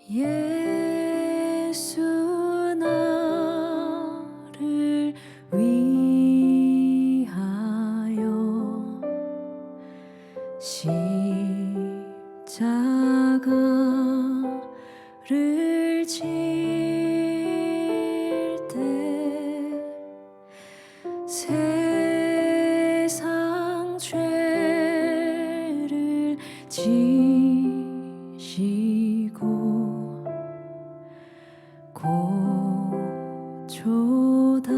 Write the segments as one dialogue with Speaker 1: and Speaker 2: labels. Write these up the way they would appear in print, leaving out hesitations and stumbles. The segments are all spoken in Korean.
Speaker 1: 예수 나를 위하여 십자가를 질 때 세상 죄를 지시고 고초다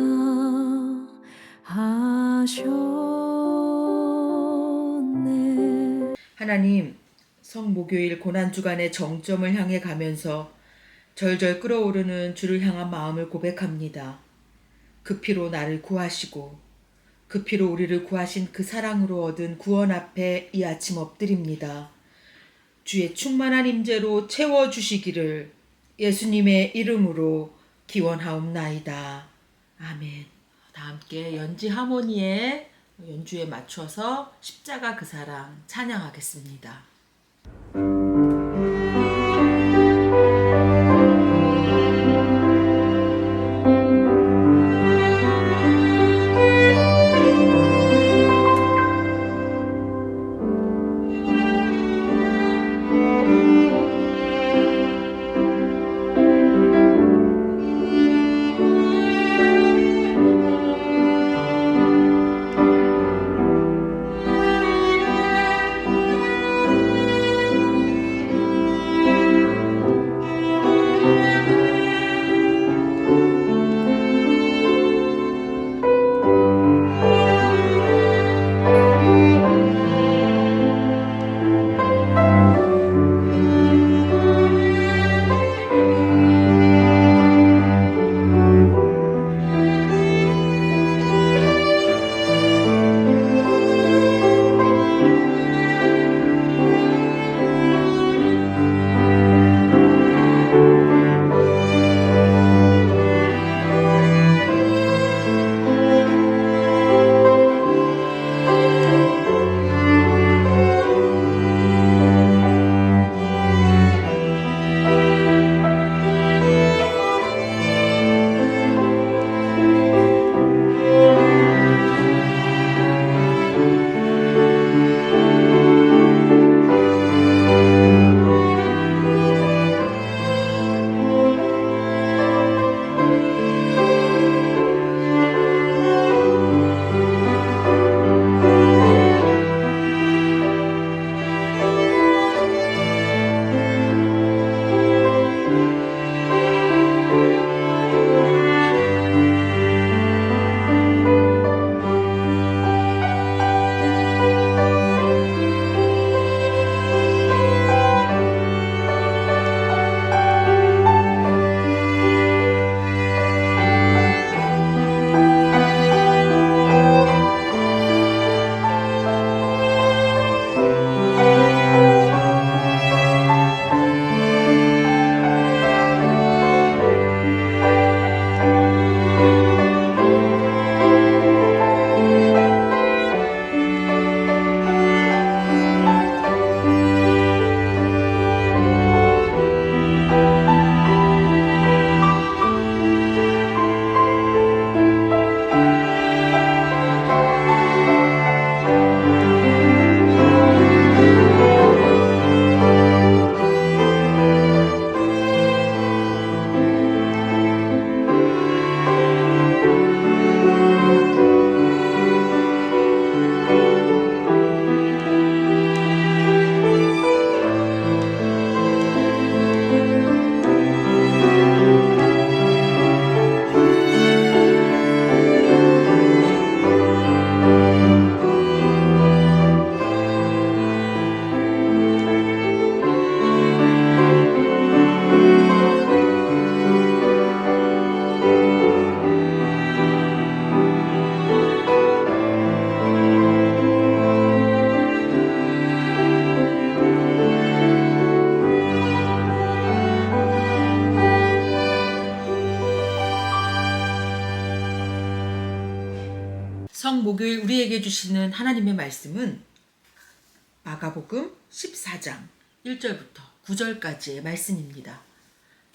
Speaker 1: 하셨네.
Speaker 2: 하나님, 성목요일 고난주간의 정점을 향해 가면서 절절 끓어오르는 주를 향한 마음을 고백합니다. 그 피로 나를 구하시고 그 피로 우리를 구하신 그 사랑으로 얻은 구원 앞에 이 아침 엎드립니다. 주의 충만한 임재로 채워주시기를 예수님의 이름으로 기원하옵나이다. 아멘. 다 함께 연지 하모니의 연주에 맞춰서 십자가 그 사랑 찬양하겠습니다. 성목요일 우리에게 주시는 하나님의 말씀은 마가복음 14장 1절부터 9절까지의 말씀입니다.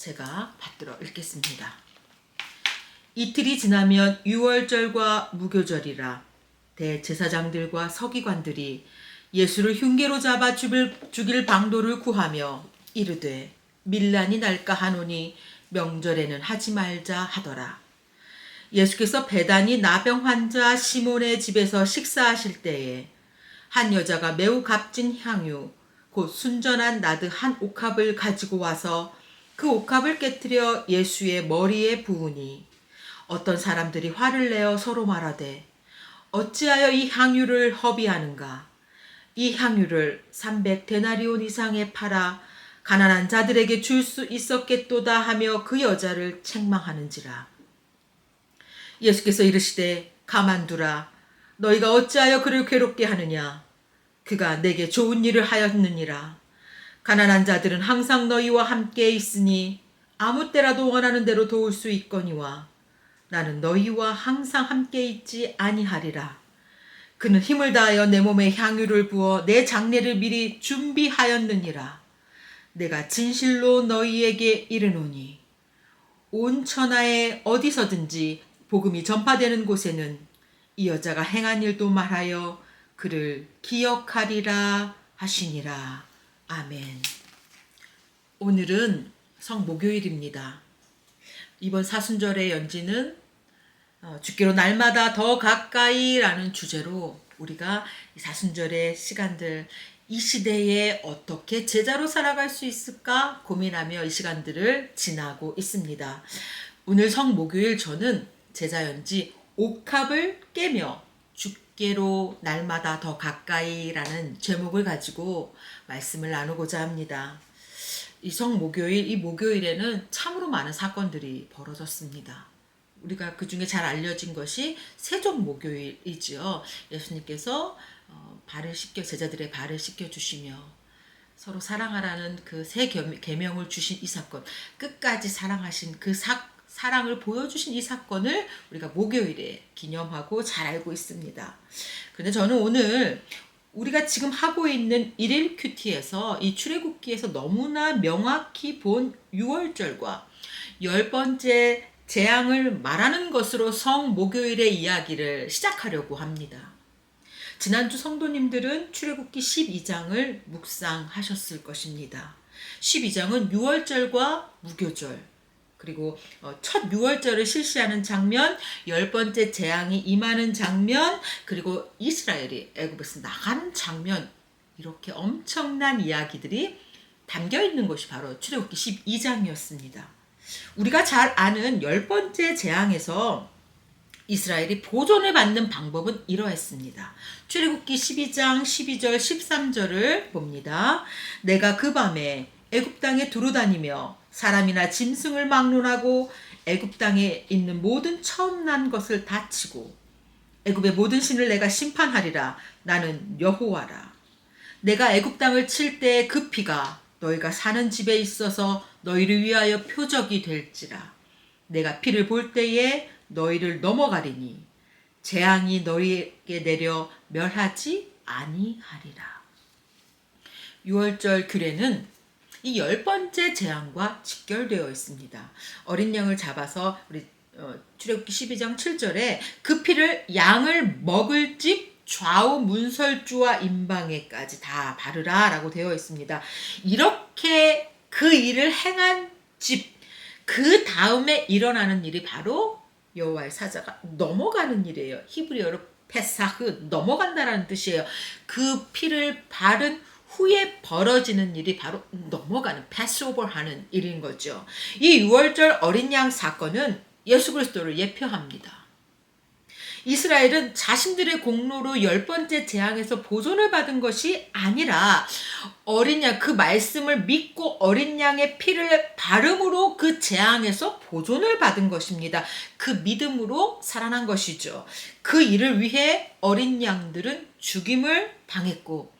Speaker 2: 제가 받들어 읽겠습니다. 이틀이 지나면 유월절과 무교절이라 대제사장들과 서기관들이 예수를 흉계로 잡아 죽일 방도를 구하며 이르되 밀란이 날까 하노니 명절에는 하지 말자 하더라. 예수께서 베다니 나병 환자 시몬의 집에서 식사하실 때에 한 여자가 매우 값진 향유 곧 순전한 나드 한 옥합을 가지고 와서 그 옥합을 깨뜨려 예수의 머리에 부으니 어떤 사람들이 화를 내어 서로 말하되 어찌하여 이 향유를 허비하는가? 이 향유를 300데나리온 이상에 팔아 가난한 자들에게 줄 수 있었겠도다 하며 그 여자를 책망하는지라. 예수께서 이르시되 가만두라. 너희가 어찌하여 그를 괴롭게 하느냐? 그가 내게 좋은 일을 하였느니라. 가난한 자들은 항상 너희와 함께 있으니 아무 때라도 원하는 대로 도울 수 있거니와 나는 너희와 항상 함께 있지 아니하리라. 그는 힘을 다하여 내 몸에 향유를 부어 내 장례를 미리 준비하였느니라. 내가 진실로 너희에게 이르노니 온 천하에 어디서든지 복음이 전파되는 곳에는 이 여자가 행한 일도 말하여 그를 기억하리라 하시니라. 아멘. 오늘은 성목요일입니다. 이번 사순절의 연지는 주께로 날마다 더 가까이라는 주제로 우리가 이 사순절의 시간들, 이 시대에 어떻게 제자로 살아갈 수 있을까 고민하며 이 시간들을 지나고 있습니다. 오늘 성목요일 저는 제자연지 옥합을 깨며 주께로 날마다 더 가까이라는 제목을 가지고 말씀을 나누고자 합니다. 이 성목요일, 이 목요일에는 참으로 많은 사건들이 벌어졌습니다. 우리가 그 중에 잘 알려진 것이 세종 목요일이지요. 예수님께서 제자들의 발을 씻겨 주시며 서로 사랑하라는 그 새 계명을 주신 이 사건, 끝까지 사랑하신 그 사랑을 보여주신 이 사건을 우리가 목요일에 기념하고 잘 알고 있습니다. 그런데 저는 오늘 우리가 지금 하고 있는 일일 큐티에서 이 출애굽기에서 너무나 명확히 본 유월절과 10번째 재앙을 말하는 것으로 성목요일의 이야기를 시작하려고 합니다. 지난주 성도님들은 출애굽기 12장을 묵상하셨을 것입니다. 12장은 유월절과 무교절, 그리고 첫 유월절을 실시하는 장면, 10번째 재앙이 임하는 장면, 그리고 이스라엘이 애굽에서 나가는 장면, 이렇게 엄청난 이야기들이 담겨 있는 것이 바로 출애굽기 12장이었습니다. 우리가 잘 아는 10번째 재앙에서 이스라엘이 보존을 받는 방법은 이러했습니다. 출애굽기 12장 12절 13절을 봅니다. 내가 그 밤에 애굽 땅에 두루다니며 사람이나 짐승을 막론하고 애굽 땅에 있는 모든 처음 난 것을 다 치고 애굽의 모든 신을 내가 심판하리라. 나는 여호와라. 내가 애굽 땅을 칠 때 그 피가 너희가 사는 집에 있어서 너희를 위하여 표적이 될지라. 내가 피를 볼 때에 너희를 넘어가리니 재앙이 너희에게 내려 멸하지 아니하리라. 유월절 규례는 이 10번째 재앙과 직결되어 있습니다. 어린 양을 잡아서 우리 출애굽기 12장 7절에 그 피를 양을 먹을 집 좌우 문설주와 임방에까지 다 바르라 라고 되어 있습니다. 이렇게 그 일을 행한 집, 그 다음에 일어나는 일이 바로 여호와의 사자가 넘어가는 일이에요. 히브리어로 페사흐, 넘어간다라는 뜻이에요. 그 피를 바른 후에 벌어지는 일이 바로 넘어가는, 패스오버하는 일인 거죠. 이 유월절 어린 양 사건은 예수 그리스도를 예표합니다. 이스라엘은 자신들의 공로로 10번째 재앙에서 보존을 받은 것이 아니라 어린 양, 그 말씀을 믿고 어린 양의 피를 바름으로 그 재앙에서 보존을 받은 것입니다. 그 믿음으로 살아난 것이죠. 그 일을 위해 어린 양들은 죽임을 당했고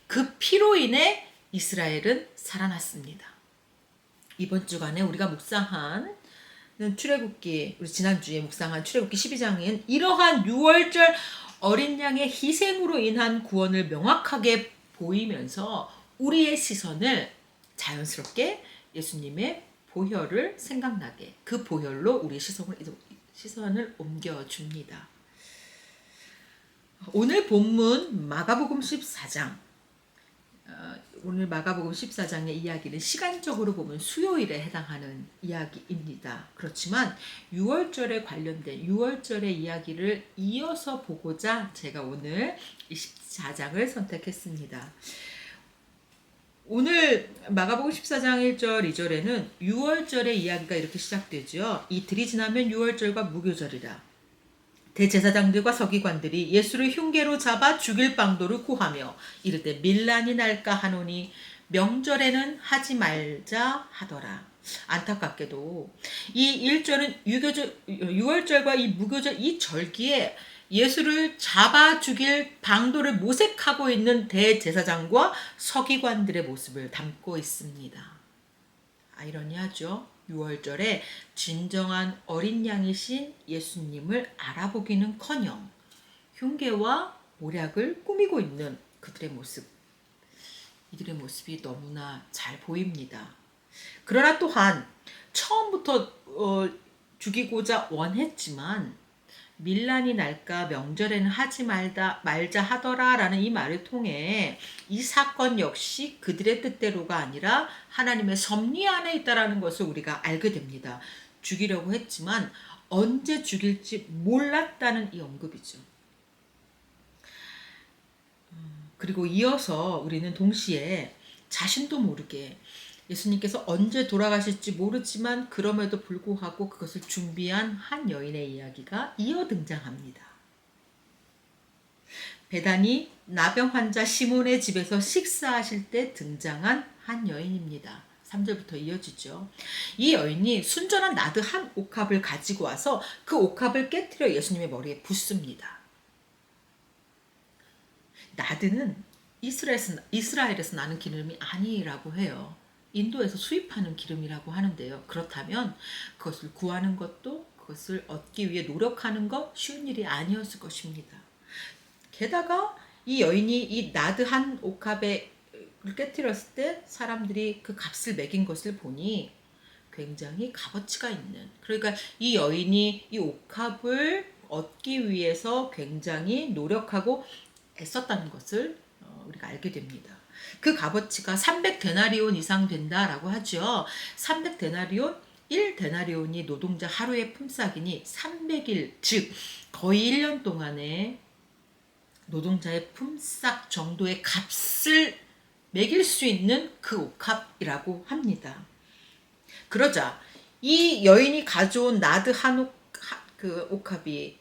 Speaker 2: 그 피로 인해 이스라엘은 살아났습니다. 이번 주간에 우리가 묵상한 출애굽기, 우리 지난주에 묵상한 출애굽기 12장엔 이러한 유월절 어린 양의 희생으로 인한 구원을 명확하게 보이면서 우리의 시선을 자연스럽게 예수님의 보혈을 생각나게 그 보혈로 우리 시선을 옮겨줍니다. 오늘 본문 마가복음 14장 오늘 마가복음 14장의 이야기는 시간적으로 보면 수요일에 해당하는 이야기입니다. 그렇지만 6월절에 관련된 6월절의 이야기를 이어서 보고자 제가 오늘 이 14장을 선택했습니다. 오늘 마가복음 14장 1절 2절에는 6월절의 이야기가 이렇게 시작되죠. 이틀이 지나면 6월절과 무교절이라. 대제사장들과 서기관들이 예수를 흉계로 잡아 죽일 방도를 구하며 이르되 밀란이 날까 하노니 명절에는 하지 말자 하더라. 안타깝게도 이 1절은 6월절과 이 무교절 이 절기에 예수를 잡아 죽일 방도를 모색하고 있는 대제사장과 서기관들의 모습을 담고 있습니다. 아이러니하죠. 6월절에 진정한 어린 양이신 예수님을 알아보기는커녕 흉계와 모략을 꾸미고 있는 그들의 모습, 이들의 모습이 너무나 잘 보입니다. 그러나 또한 처음부터 죽이고자 원했지만 밀란이 날까 명절에는 하지 말자 하더라 라는 이 말을 통해 이 사건 역시 그들의 뜻대로가 아니라 하나님의 섭리 안에 있다라는 것을 우리가 알게 됩니다. 죽이려고 했지만 언제 죽일지 몰랐다는 이 언급이죠. 그리고 이어서 우리는 동시에 자신도 모르게 예수님께서 언제 돌아가실지 모르지만 그럼에도 불구하고 그것을 준비한 한 여인의 이야기가 이어 등장합니다. 베다니 나병 환자 시몬의 집에서 식사하실 때 등장한 한 여인입니다. 3절부터 이어지죠. 이 여인이 순전한 나드 한 옥합을 가지고 와서 그 옥합을 깨트려 예수님의 머리에 붓습니다. 나드는 이스라엘에서 나는 기름이 아니라고 해요. 인도에서 수입하는 기름이라고 하는데요. 그렇다면 그것을 구하는 것도 그것을 얻기 위해 노력하는 것 쉬운 일이 아니었을 것입니다. 게다가 이 여인이 이 나드 한 옥합에 깨뜨렸을 때 사람들이 그 값을 매긴 것을 보니 굉장히 값어치가 있는, 그러니까 이 여인이 이 옥합을 얻기 위해서 굉장히 노력하고 애썼다는 것을 우리가 알게 됩니다. 그 값어치가 300데나리온 이상 된다라고 하죠. 300데나리온, 1데나리온이 노동자 하루의 품삯이니 300일, 즉 거의 1년 동안의 노동자의 품삯 정도의 값을 매길 수 있는 그 옥합이라고 합니다. 그러자 이 여인이 가져온 나드 한 옥합이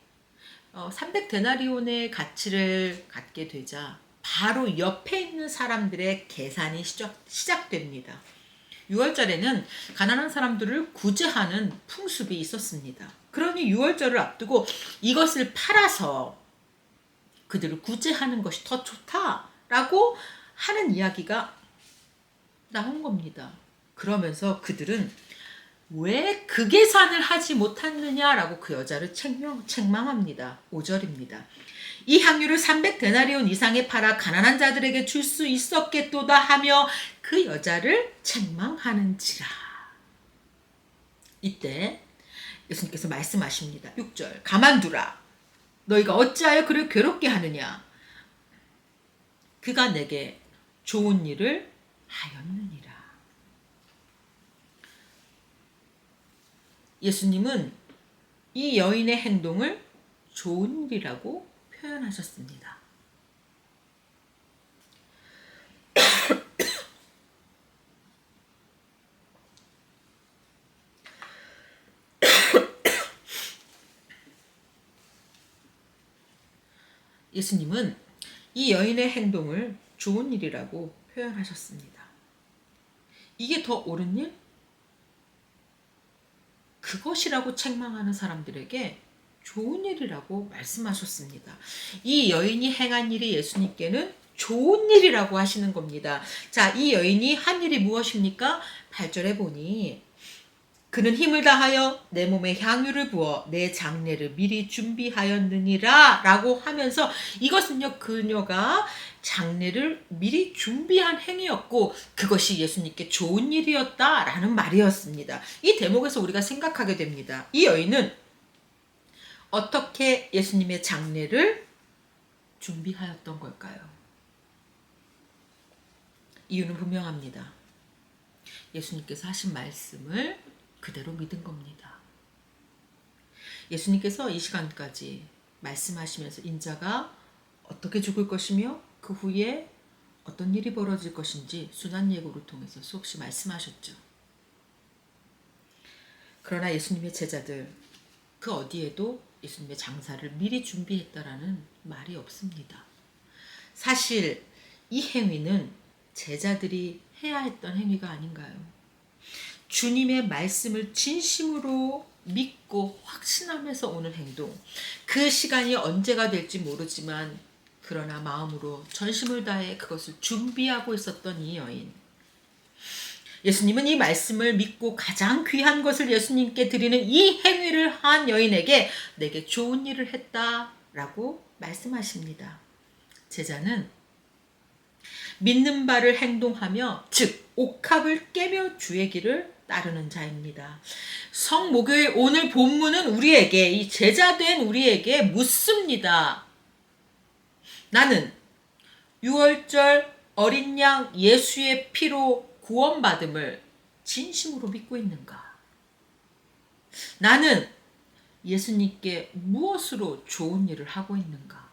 Speaker 2: 300데나리온의 가치를 갖게 되자 바로 옆에 있는 사람들의 계산이 시작됩니다. 6월절에는 가난한 사람들을 구제하는 풍습이 있었습니다. 그러니 6월절을 앞두고 이것을 팔아서 그들을 구제하는 것이 더 좋다라고 하는 이야기가 나온 겁니다. 그러면서 그들은 왜 그 계산을 하지 못했느냐라고 그 여자를 책망합니다. 5절입니다. 이 향유를 300데나리온 이상에 팔아 가난한 자들에게 줄 수 있었겠도다 하며 그 여자를 책망하는지라. 이때 예수님께서 말씀하십니다. 6절. 가만두라. 너희가 어찌하여 그를 괴롭게 하느냐. 그가 내게 좋은 일을 하였느니라. 예수님은 이 여인의 행동을 좋은 일이라고 표현하셨습니다. 예수님은 이 여인의 행동을 좋은 일이라고 표현하셨습니다. 이게 더 옳은 일? 그것이라고 책망하는 사람들에게 좋은 일이라고 말씀하셨습니다. 이 여인이 행한 일이 예수님께는 좋은 일이라고 하시는 겁니다. 자, 이 여인이 한 일이 무엇입니까? 8절에 보니 그는 힘을 다하여 내 몸에 향유를 부어 내 장례를 미리 준비하였느니라 라고 하면서 이것은요 그녀가 장례를 미리 준비한 행위였고 그것이 예수님께 좋은 일이었다라는 말이었습니다. 이 대목에서 우리가 생각하게 됩니다. 이 여인은 어떻게 예수님의 장례를 준비하였던 걸까요? 이유는 분명합니다. 예수님께서 하신 말씀을 그대로 믿은 겁니다. 예수님께서 이 시간까지 말씀하시면서 인자가 어떻게 죽을 것이며 그 후에 어떤 일이 벌어질 것인지 순환 예고를 통해서 수없이 말씀하셨죠. 그러나 예수님의 제자들 그 어디에도 예수님의 장사를 미리 준비했다라는 말이 없습니다. 사실 이 행위는 제자들이 해야 했던 행위가 아닌가요? 주님의 말씀을 진심으로 믿고 확신하면서 오는 행동. 그 시간이 언제가 될지 모르지만 그러나 마음으로 전심을 다해 그것을 준비하고 있었던 이 여인. 예수님은 이 말씀을 믿고 가장 귀한 것을 예수님께 드리는 이 행위를 한 여인에게 내게 좋은 일을 했다라고 말씀하십니다. 제자는 믿는 바를 행동하며 즉 옥합을 깨며 주의 길을 따르는 자입니다. 성목요일 오늘 본문은 우리에게 이 제자된 우리에게 묻습니다. 나는 6월절 어린 양 예수의 피로 구원받음을 진심으로 믿고 있는가? 나는 예수님께 무엇으로 좋은 일을 하고 있는가?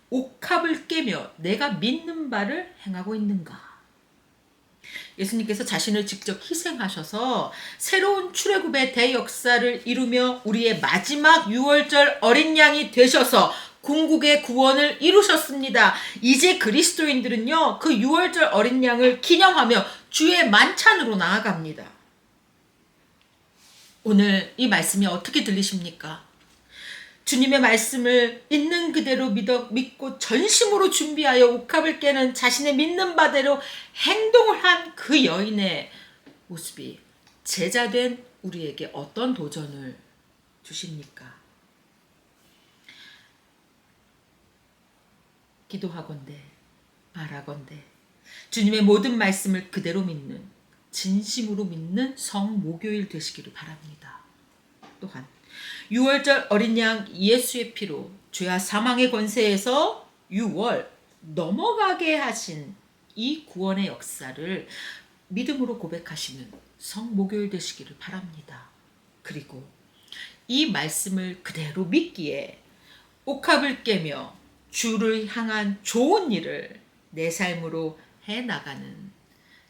Speaker 2: 옥합을 깨며 내가 믿는 바를 행하고 있는가? 예수님께서 자신을 직접 희생하셔서 새로운 출애굽의 대역사를 이루며 우리의 마지막 6월절 어린 양이 되셔서 궁극의 구원을 이루셨습니다. 이제 그리스도인들은요, 그 6월절 어린 양을 기념하며 주의 만찬으로 나아갑니다. 오늘 이 말씀이 어떻게 들리십니까? 주님의 말씀을 있는 그대로 믿고 전심으로 준비하여 옥합을 깨는 자신의 믿는 바대로 행동을 한 그 여인의 모습이 제자된 우리에게 어떤 도전을 주십니까? 기도하건대 바라건대 주님의 모든 말씀을 그대로 믿는 진심으로 믿는 성목요일 되시기를 바랍니다. 또한 6월절 어린 양 예수의 피로 죄와 사망의 권세에서 6월 넘어가게 하신 이 구원의 역사를 믿음으로 고백하시는 성목요일 되시기를 바랍니다. 그리고 이 말씀을 그대로 믿기에 옥합을 깨며 주를 향한 좋은 일을 내 삶으로 해나가는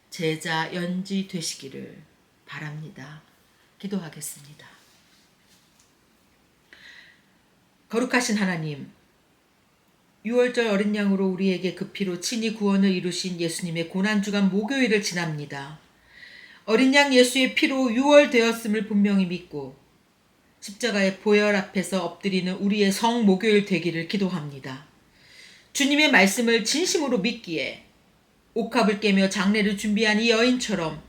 Speaker 2: 제자 연지 되시기를 바랍니다. 기도하겠습니다. 거룩하신 하나님, 6월절 어린 양으로 우리에게 그 피로 친히 구원을 이루신 예수님의 고난주간 목요일을 지납니다. 어린 양 예수의 피로 6월 되었음을 분명히 믿고 십자가의 보혈 앞에서 엎드리는 우리의 성 목요일 되기를 기도합니다. 주님의 말씀을 진심으로 믿기에 옥합을 깨며 장례를 준비한 이 여인처럼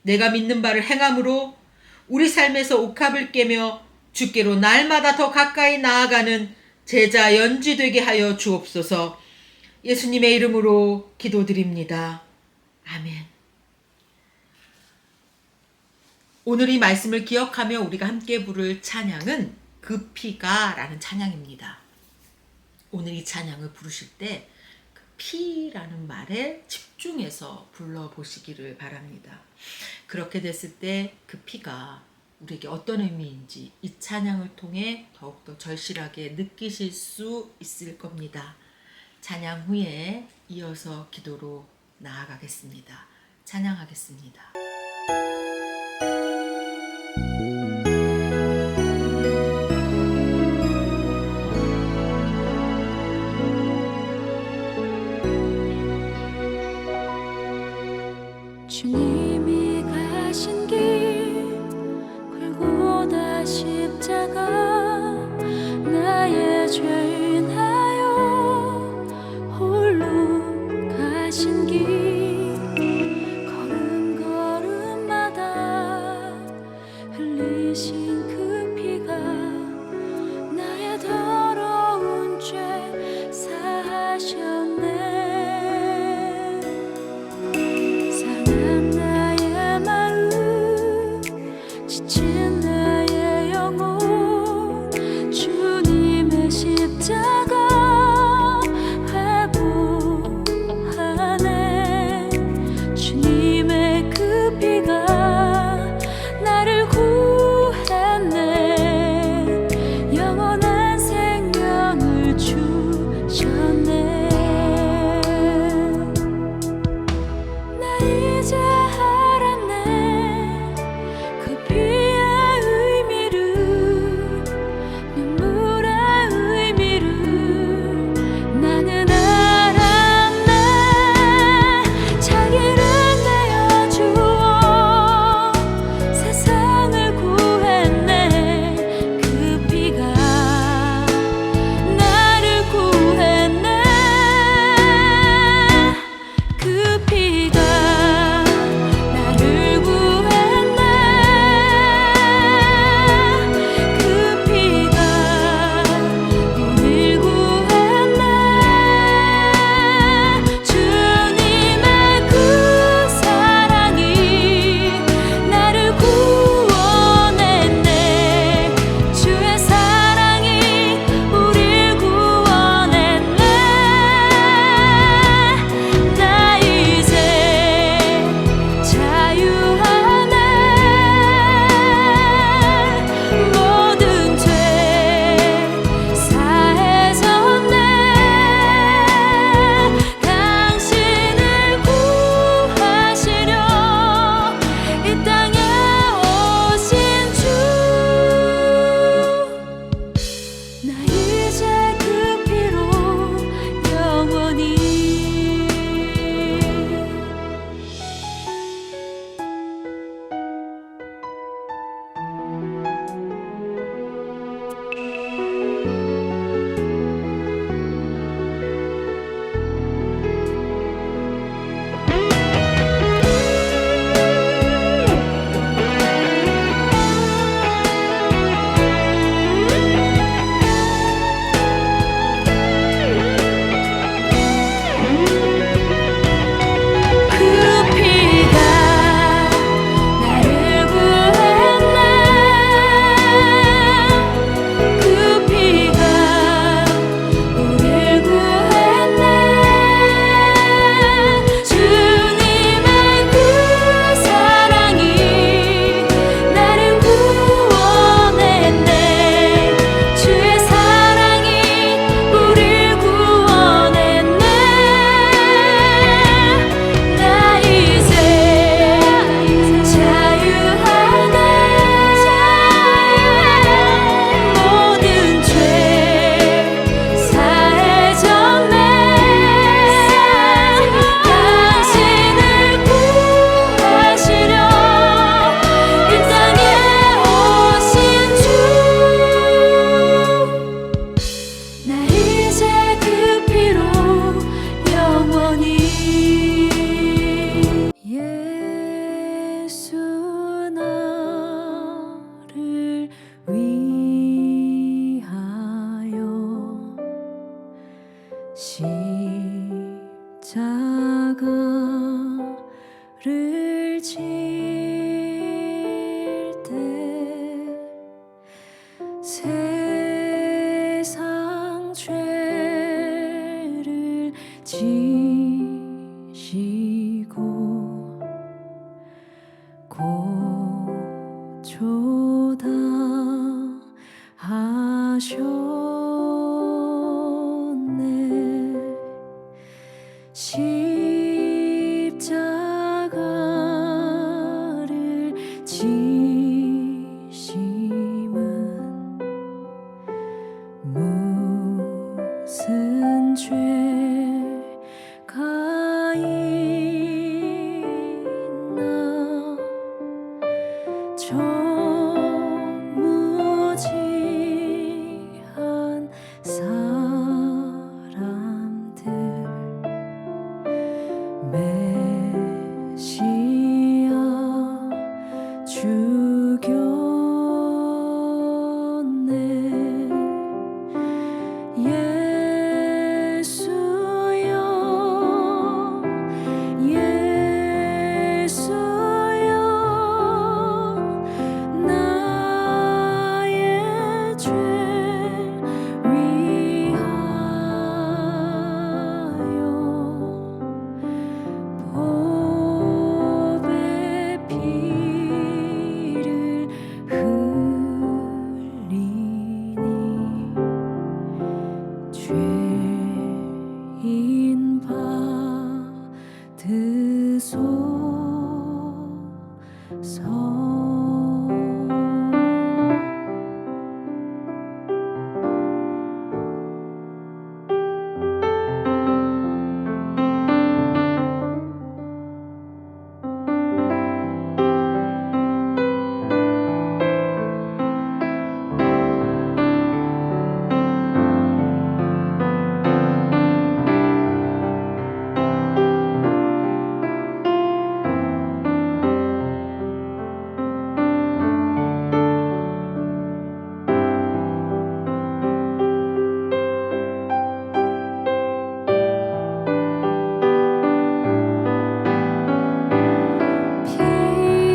Speaker 2: 내가 믿는 바를 행함으로 우리 삶에서 옥합을 깨며 주께로 날마다 더 가까이 나아가는 제자 연지되게 하여 주옵소서. 예수님의 이름으로 기도드립니다. 아멘. 오늘 이 말씀을 기억하며 우리가 함께 부를 찬양은 그 피가 라는 찬양입니다. 오늘 이 찬양을 부르실 때 그 피라는 말에 집중해서 불러보시기를 바랍니다. 그렇게 됐을 때 그 피가 우리에게 어떤 의미인지 이 찬양을 통해 더욱더 절실하게 느끼실 수 있을 겁니다. 찬양 후에 이어서 기도로 나아가겠습니다. 찬양하겠습니다.
Speaker 1: 주님이 가신 길 골고다 십자가 나의 죄 인하여 홀로 가신 길 걸음걸음마다 십자가를 질 때 세상 죄를 지시고 고초다 하셨네. 십자가를 지심은 무슨 죄가 있나. 무지한 사람들 메시아 죽였네. 예수여 예수여 나의 죄 위하여 보배 피를 흘리니 죄인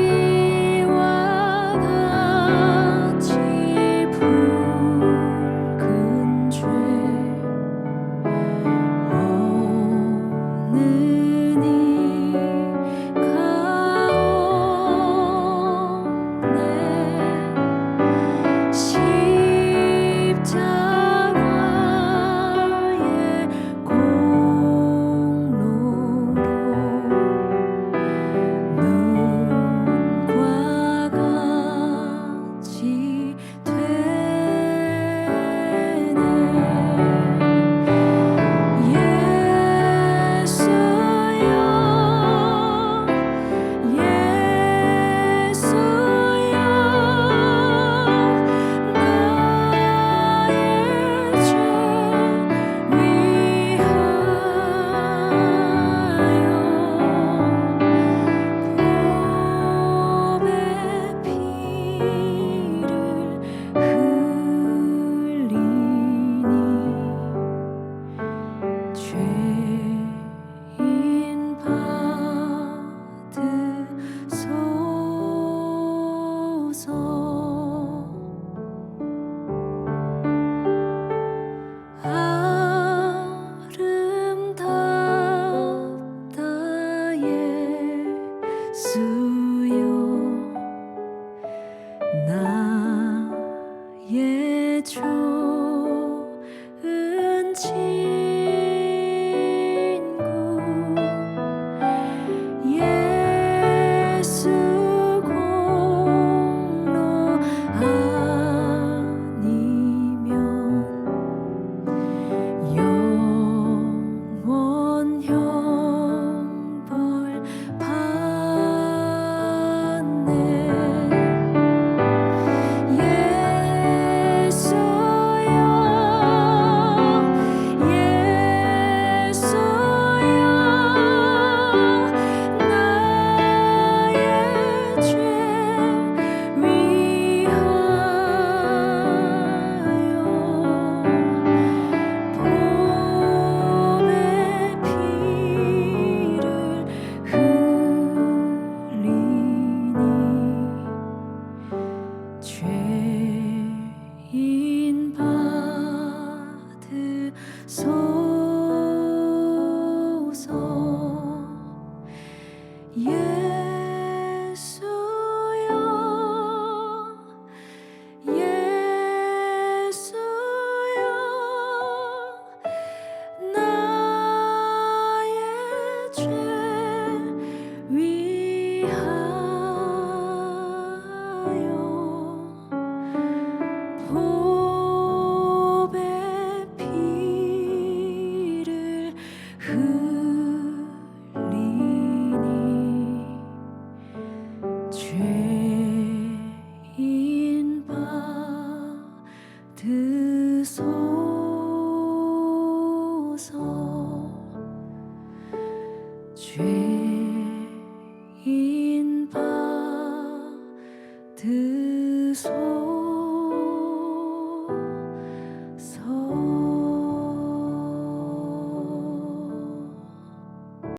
Speaker 1: 피와 같이 붉은 죄 없는 이가 없네. 십자가의 공로로 눈과 같이 되네. 예수여 예수여 나의 죄 위하여 보배 피를 흘리니 죄인 받으소서. 아름답다 예수여 나의 좋은 친구 예수 공로 아니면 영원 형벌 받네. 보배 죄인 받으소